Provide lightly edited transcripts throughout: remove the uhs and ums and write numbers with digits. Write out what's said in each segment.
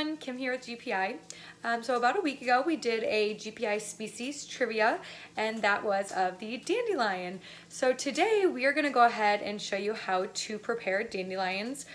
everyone, Kim here with GPI. So about a week ago we did a GPI species trivia, and that was of the dandelion. So today we are going to go ahead and show you how to prepare dandelions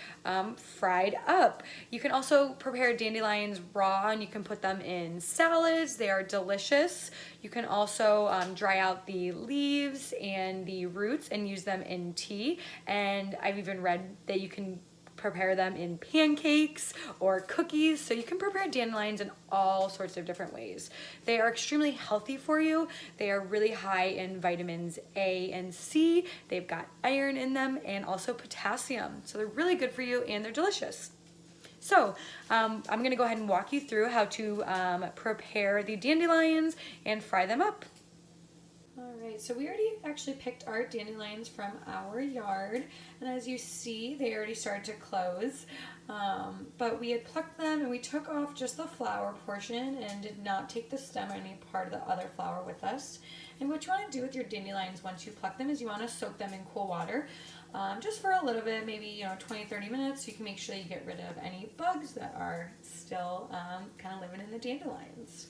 fried up. You can also prepare dandelions raw and you can put them in salads. They are delicious. You can also dry out the leaves and the roots and use them in tea, and I've even read that you can prepare them in pancakes or cookies. So you can prepare dandelions in all sorts of different ways. They are extremely healthy for you. They are really high in vitamins A and C. They've got iron in them and also potassium. So they're really good for you and they're delicious. So I'm gonna go ahead and walk you through how to prepare the dandelions and fry them up. Alright, so we already actually picked our dandelions from our yard, and as you see, they already started to close, but we had plucked them and we took off just the flower portion and did not take the stem or any part of the other flower with us. And what you want to do with your dandelions once you pluck them is you want to soak them in cool water, just for a little bit, maybe 20-30 minutes, so you can make sure you get rid of any bugs that are still kind of living in the dandelions.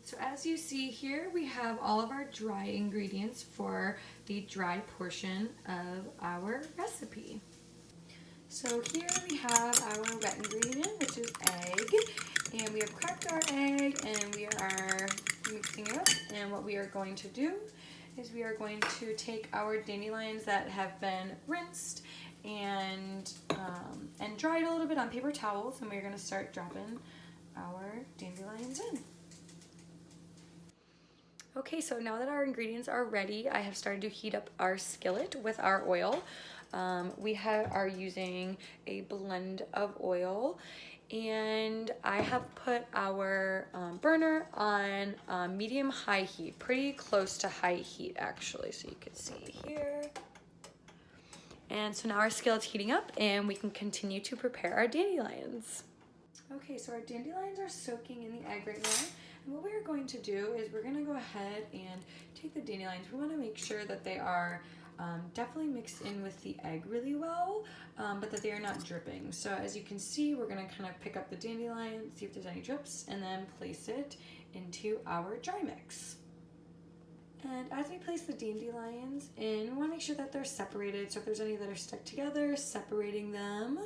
So as you see here, we have all of our dry ingredients for the dry portion of our recipe. So here we have our wet ingredient, which is egg, and we have cracked our egg and we are mixing it up. And what we are going to do is we are going to take our dandelions that have been rinsed and dried a little bit on paper towels, and we're going to start dropping our dandelions in. Okay, so now that our ingredients are ready, I have started to heat up our skillet with our oil. We are using a blend of oil, and I have put our burner on medium-high heat, pretty close to high heat actually, so you can see here. And so now our skillet's heating up and we can continue to prepare our dandelions. Okay, so our dandelions are soaking in the egg right now. And what we're going to do is we're going to go ahead and take the dandelions. We want to make sure that they are definitely mixed in with the egg really well, but that they are not dripping. So as you can see, we're going to kind of pick up the dandelion, see if there's any drips, and then place it into our dry mix. And as we place the dandelions in, we want to make sure that they're separated. So if there's any that are stuck together, separating them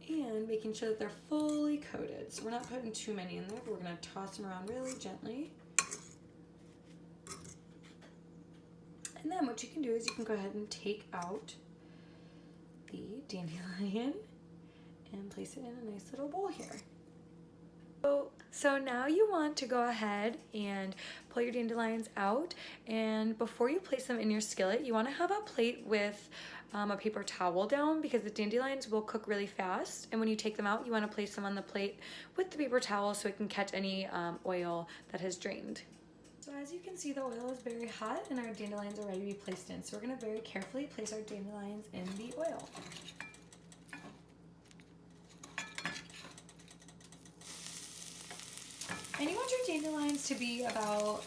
and making sure that they're fully coated. So we're not putting too many in there, but we're going to toss them around really gently. And then what you can do is you can go ahead and take out the dandelion and place it in a nice little bowl here. So now you want to go ahead and pull your dandelions out, and before you place them in your skillet, you want to have a plate with a paper towel down, because the dandelions will cook really fast, and when you take them out you want to place them on the plate with the paper towel so it can catch any oil that has drained. So as you can see, the oil is very hot and our dandelions are ready to be placed in. So we're going to very carefully place our dandelions in the oil. And you want your dandelions to be about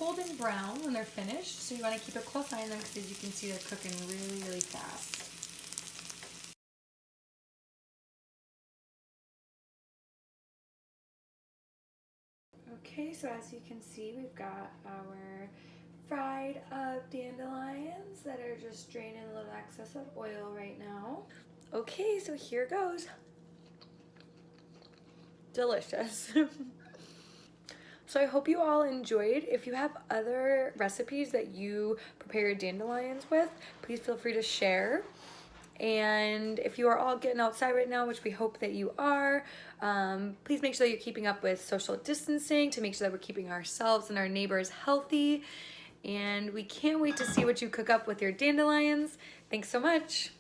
golden brown when they're finished, so you want to keep a close eye on them because as you can see they're cooking really, really fast. Okay, so as you can see, we've got our fried up dandelions that are just draining a little excess of oil right now. Okay, so here goes. Delicious. So I hope you all enjoyed. If you have other recipes that you prepare your dandelions with, please feel free to share. And if you are all getting outside right now, which we hope that you are, please make sure that you're keeping up with social distancing to make sure that we're keeping ourselves and our neighbors healthy. And we can't wait to see what you cook up with your dandelions. Thanks so much.